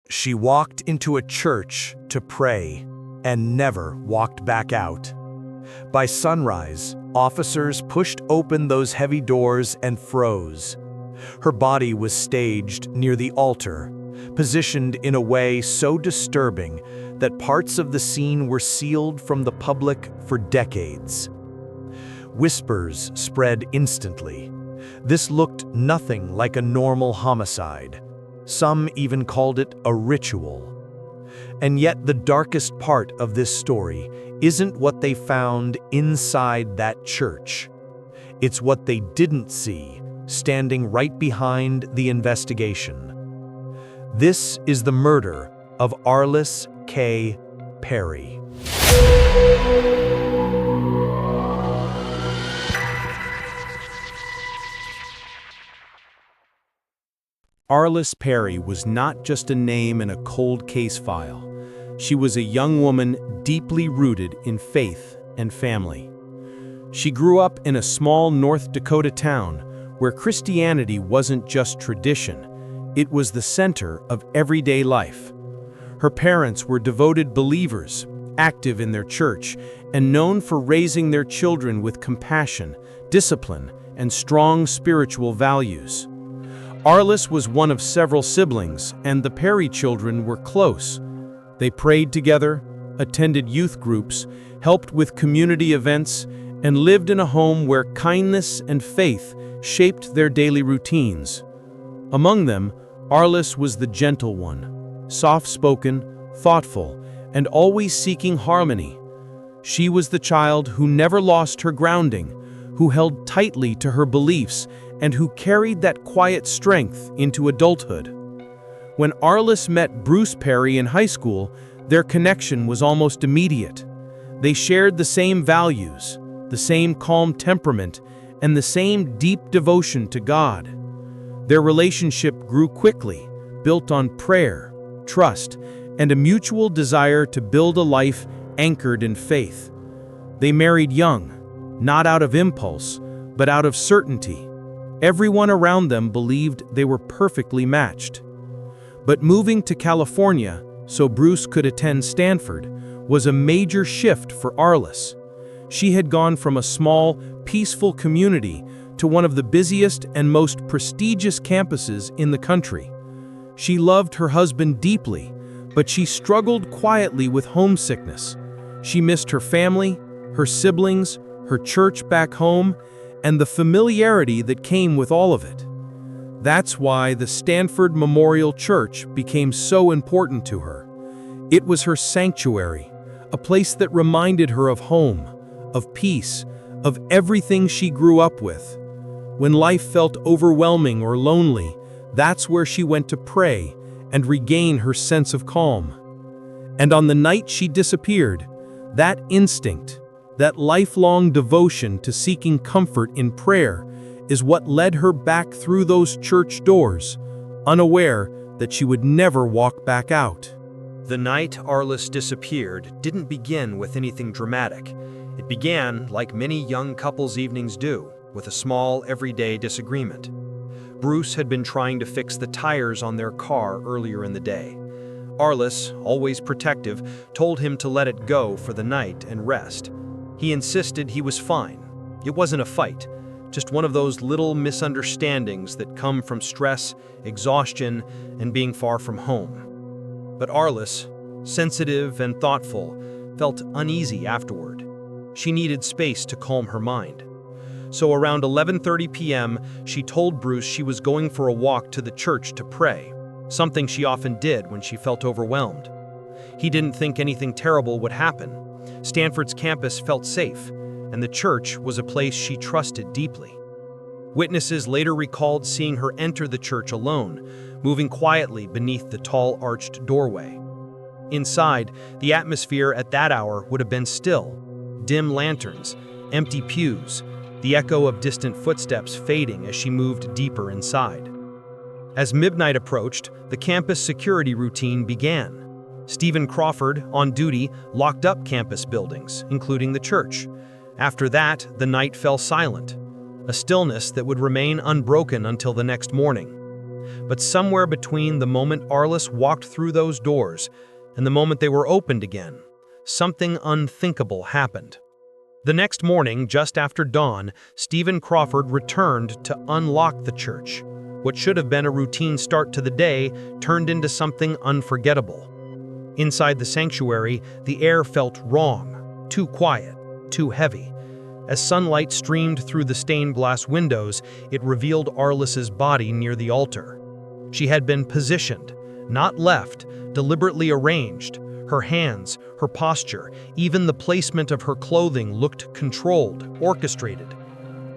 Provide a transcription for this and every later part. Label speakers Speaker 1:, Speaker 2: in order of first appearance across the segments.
Speaker 1: She walked into a church to pray and never walked back out. By sunrise, officers pushed open those heavy doors and froze. Her body was staged near the altar, positioned in a way so disturbing that parts of the scene were sealed from the public for decades. Whispers spread instantly. This looked nothing like a normal homicide. Some even called it a ritual. And yet the darkest part of this story isn't what they found inside that church. It's what they didn't see, standing right behind the investigation. This is the murder of Arlis Kay Perry.
Speaker 2: Arlis Perry was not just a name in a cold case file. She was a young woman deeply rooted in faith and family. She grew up in a small North Dakota town where Christianity wasn't just tradition, it was the center of everyday life. Her parents were devoted believers, active in their church, and known for raising their children with compassion, discipline, and strong spiritual values. Arlis was one of several siblings, and the Perry children were close. They prayed together, attended youth groups, helped with community events, and lived in a home where kindness and faith shaped their daily routines. Among them, Arlis was the gentle one, soft-spoken, thoughtful, and always seeking harmony. She was the child who never lost her grounding, who held tightly to her beliefs, and who carried that quiet strength into adulthood. When Arlis met Bruce Perry in high school, their connection was almost immediate. They shared the same values, the same calm temperament, and the same deep devotion to God. Their relationship grew quickly, built on prayer, trust, and a mutual desire to build a life anchored in faith. They married young, not out of impulse, but out of certainty. Everyone around them believed they were perfectly matched. But moving to California so Bruce could attend Stanford was a major shift for Arlis. She had gone from a small, peaceful community to one of the busiest and most prestigious campuses in the country. She loved her husband deeply, but she struggled quietly with homesickness. She missed her family, her siblings, her church back home, and the familiarity that came with all of it. That's why the Stanford Memorial Church became so important to her. It was her sanctuary, a place that reminded her of home, of peace, of everything she grew up with. When life felt overwhelming or lonely, that's where she went to pray and regain her sense of calm. And on the night she disappeared, that instinct, that lifelong devotion to seeking comfort in prayer is what led her back through those church doors, unaware that she would never walk back out.
Speaker 1: The night Arlis disappeared didn't begin with anything dramatic. It began, like many young couples' evenings do, with a small, everyday disagreement. Bruce had been trying to fix the tires on their car earlier in the day. Arlis, always protective, told him to let it go for the night and rest. He insisted he was fine. It wasn't a fight, just one of those little misunderstandings that come from stress, exhaustion, and being far from home. But Arlis, sensitive and thoughtful, felt uneasy afterward. She needed space to calm her mind. So around 11:30 p.m., she told Bruce she was going for a walk to the church to pray, something she often did when she felt overwhelmed. He didn't think anything terrible would happen. Stanford's campus felt safe, and the church was a place she trusted deeply. Witnesses later recalled seeing her enter the church alone, moving quietly beneath the tall arched doorway. Inside, the atmosphere at that hour would have been still. Dim lanterns, empty pews, the echo of distant footsteps fading as she moved deeper inside. As midnight approached, the campus security routine began. Stephen Crawford, on duty, locked up campus buildings, including the church. After that, the night fell silent, a stillness that would remain unbroken until the next morning. But somewhere between the moment Arlis walked through those doors and the moment they were opened again, something unthinkable happened. The next morning, just after dawn, Stephen Crawford returned to unlock the church. What should have been a routine start to the day turned into something unforgettable. Inside the sanctuary, the air felt wrong, too quiet, too heavy. As sunlight streamed through the stained glass windows, it revealed Arlis's body near the altar. She had been positioned, not left, deliberately arranged. Her hands, her posture, even the placement of her clothing looked controlled, orchestrated.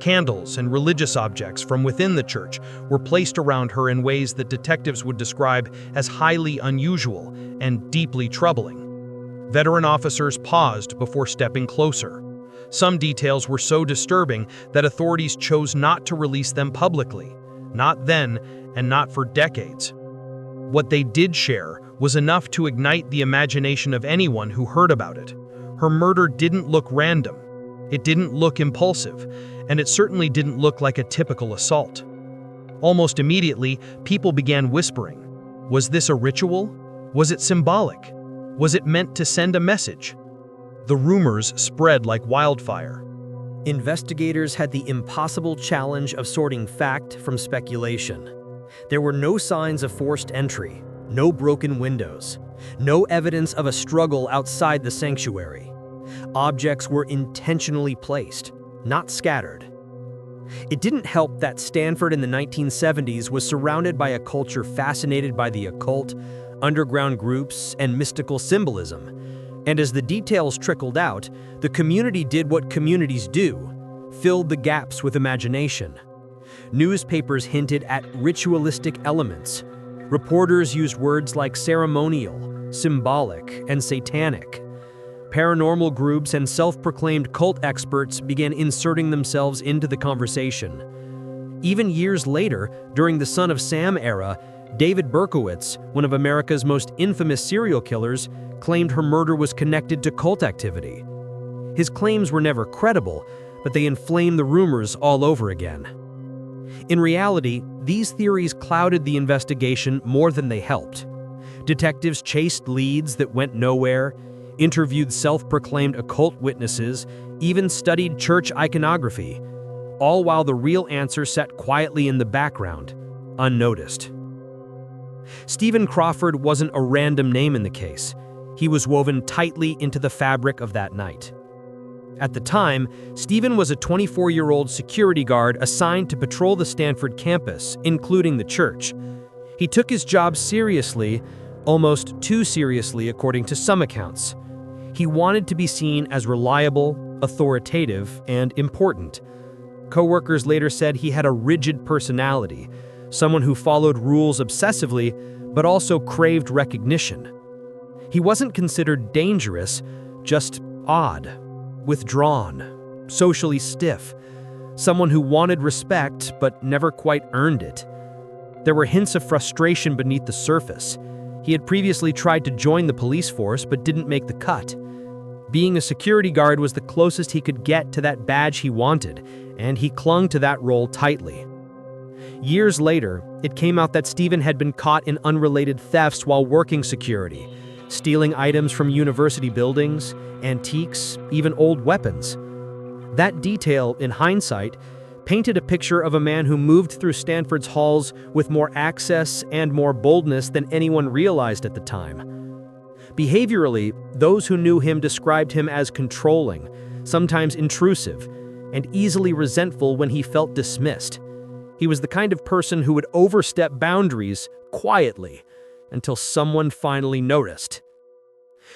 Speaker 1: Candles and religious objects from within the church were placed around her in ways that detectives would describe as highly unusual and deeply troubling. Veteran officers paused before stepping closer. Some details were so disturbing that authorities chose not to release them publicly, not then and not for decades. What they did share was enough to ignite the imagination of anyone who heard about it. Her murder didn't look random, it didn't look impulsive, and it certainly didn't look like a typical assault. Almost immediately, people began whispering. Was this a ritual? Was it symbolic? Was it meant to send a message? The rumors spread like wildfire.
Speaker 3: Investigators had the impossible challenge of sorting fact from speculation. There were no signs of forced entry, no broken windows, no evidence of a struggle outside the sanctuary. Objects were intentionally placed, not scattered. It didn't help that Stanford in the 1970s was surrounded by a culture fascinated by the occult, underground groups, and mystical symbolism. And as the details trickled out, the community did what communities do, filled the gaps with imagination. Newspapers hinted at ritualistic elements. Reporters used words like ceremonial, symbolic, and satanic. Paranormal groups and self-proclaimed cult experts began inserting themselves into the conversation. Even years later, during the Son of Sam era, David Berkowitz, one of America's most infamous serial killers, claimed her murder was connected to cult activity. His claims were never credible, but they inflamed the rumors all over again. In reality, these theories clouded the investigation more than they helped. Detectives chased leads that went nowhere, interviewed self-proclaimed occult witnesses, even studied church iconography, all while the real answer sat quietly in the background, unnoticed. Stephen Crawford wasn't a random name in the case. He was woven tightly into the fabric of that night. At the time, Stephen was a 24-year-old security guard assigned to patrol the Stanford campus, including the church. He took his job seriously, almost too seriously according to some accounts. He wanted to be seen as reliable, authoritative, and important. Coworkers later said he had a rigid personality, someone who followed rules obsessively, but also craved recognition. He wasn't considered dangerous, just odd, withdrawn, socially stiff, someone who wanted respect but never quite earned it. There were hints of frustration beneath the surface. He had previously tried to join the police force but didn't make the cut. Being a security guard was the closest he could get to that badge he wanted, and he clung to that role tightly. Years later, it came out that Stephen had been caught in unrelated thefts while working security, stealing items from university buildings, antiques, even old weapons. That detail, in hindsight, painted a picture of a man who moved through Stanford's halls with more access and more boldness than anyone realized at the time. Behaviorally, those who knew him described him as controlling, sometimes intrusive, and easily resentful when he felt dismissed. He was the kind of person who would overstep boundaries quietly until someone finally noticed.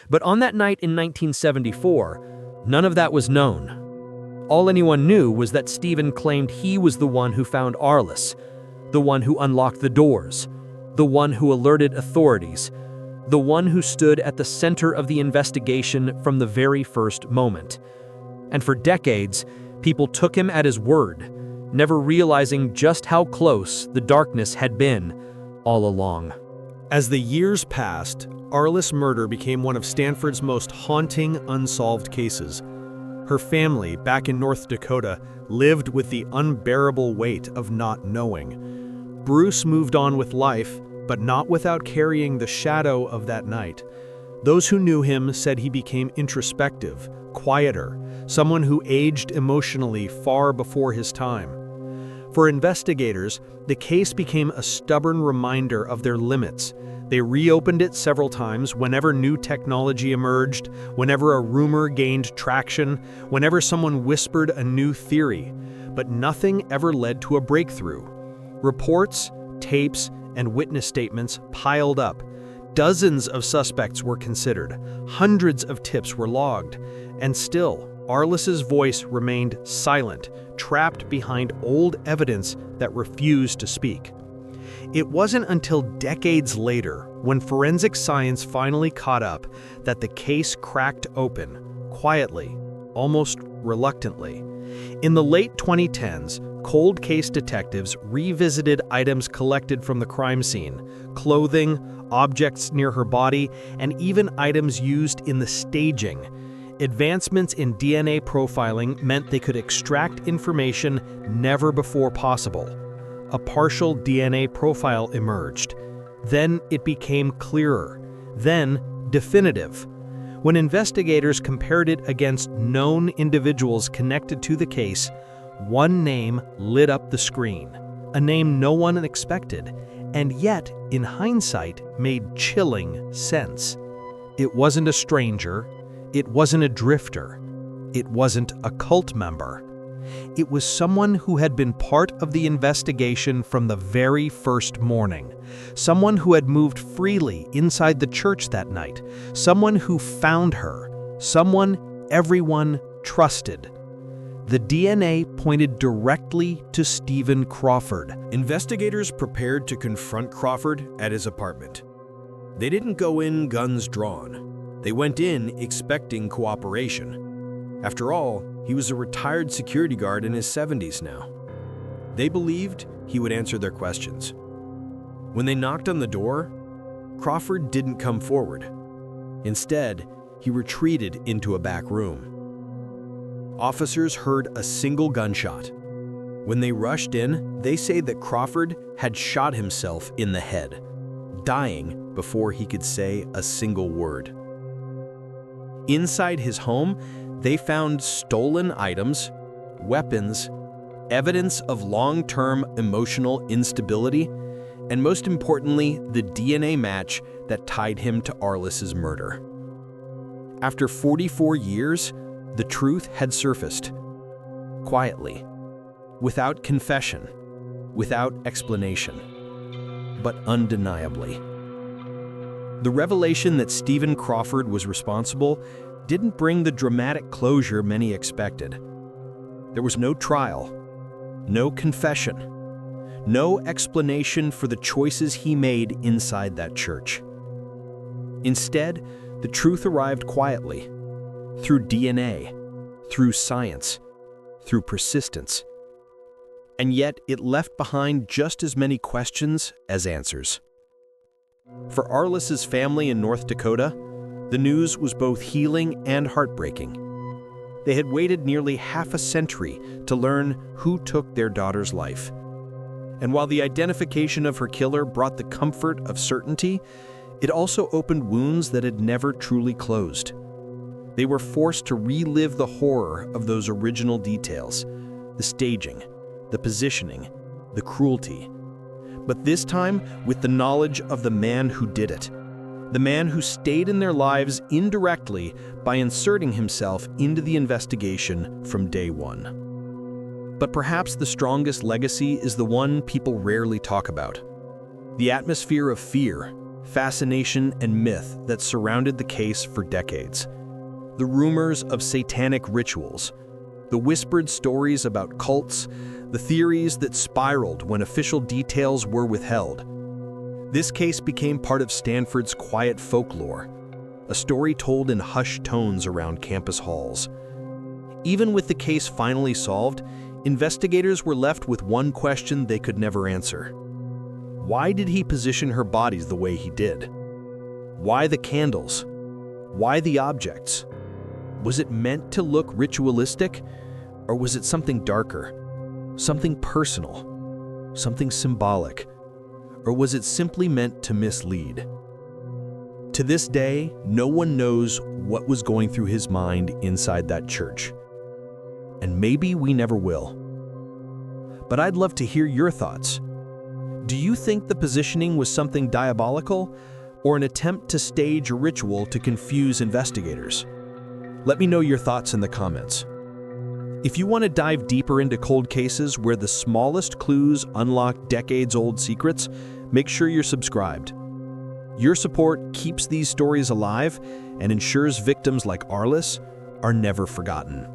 Speaker 3: But on that night in 1974, none of that was known. All anyone knew was that Stephen claimed he was the one who found Arlis, the one who unlocked the doors, the one who alerted authorities, the one who stood at the center of the investigation from the very first moment. And for decades, people took him at his word, never realizing just how close the darkness had been all along.
Speaker 2: As the years passed, Arlis' murder became one of Stanford's most haunting unsolved cases. Her family, back in North Dakota, lived with the unbearable weight of not knowing. Bruce moved on with life, but not without carrying the shadow of that night. Those who knew him said he became introspective, quieter, someone who aged emotionally far before his time. For investigators, the case became a stubborn reminder of their limits. They reopened it several times whenever new technology emerged, whenever a rumor gained traction, whenever someone whispered a new theory, but nothing ever led to a breakthrough. Reports, tapes, and witness statements piled up. Dozens of suspects were considered, hundreds of tips were logged, and still, Arlis's voice remained silent, trapped behind old evidence that refused to speak. It wasn't until decades later, when forensic science finally caught up, that the case cracked open, quietly, almost reluctantly. In the late 2010s, cold case detectives revisited items collected from the crime scene, clothing, objects near her body, and even items used in the staging. Advancements in DNA profiling meant they could extract information never before possible. A partial DNA profile emerged. Then it became clearer. Then definitive. When investigators compared it against known individuals connected to the case, one name lit up the screen. A name no one expected, and yet, in hindsight, made chilling sense. It wasn't a stranger. It wasn't a drifter. It wasn't a cult member. It was someone who had been part of the investigation from the very first morning. Someone who had moved freely inside the church that night. Someone who found her. Someone everyone trusted. The DNA pointed directly to Stephen Crawford.
Speaker 1: Investigators prepared to confront Crawford at his apartment. They didn't go in guns drawn. They went in expecting cooperation. After all, he was a retired security guard in his 70s now. They believed he would answer their questions. When they knocked on the door, Crawford didn't come forward. Instead, he retreated into a back room. Officers heard a single gunshot. When they rushed in, they say that Crawford had shot himself in the head, dying before he could say a single word. Inside his home, they found stolen items, weapons, evidence of long-term emotional instability, and most importantly, the DNA match that tied him to Arlis's murder. After 44 years, the truth had surfaced. Quietly, without confession, without explanation, but undeniably. The revelation that Stephen Crawford was responsible didn't bring the dramatic closure many expected. There was no trial, no confession, no explanation for the choices he made inside that church. Instead, the truth arrived quietly, through DNA, through science, through persistence. And yet it left behind just as many questions as answers. For Arlis's family in North Dakota, the news was both healing and heartbreaking. They had waited nearly half a century to learn who took their daughter's life. And while the identification of her killer brought the comfort of certainty, it also opened wounds that had never truly closed. They were forced to relive the horror of those original details, the staging, the positioning, the cruelty. But this time with the knowledge of the man who did it, the man who stayed in their lives indirectly by inserting himself into the investigation from day one. But perhaps the strongest legacy is the one people rarely talk about. The atmosphere of fear, fascination, and myth that surrounded the case for decades. The rumors of satanic rituals, the whispered stories about cults, the theories that spiraled when official details were withheld. This case became part of Stanford's quiet folklore, a story told in hushed tones around campus halls. Even with the case finally solved, investigators were left with one question they could never answer. Why did he position her bodies the way he did? Why the candles? Why the objects? Was it meant to look ritualistic, or was it something darker, something personal, something symbolic?
Speaker 2: Or was it simply meant to mislead? To this day, no one knows what was going through his mind inside that church. And maybe we never will. But I'd love to hear your thoughts. Do you think the positioning was something diabolical, or an attempt to stage a ritual to confuse investigators? Let me know your thoughts in the comments. If you want to dive deeper into cold cases where the smallest clues unlock decades-old secrets, make sure you're subscribed. Your support keeps these stories alive and ensures victims like Arlis are never forgotten.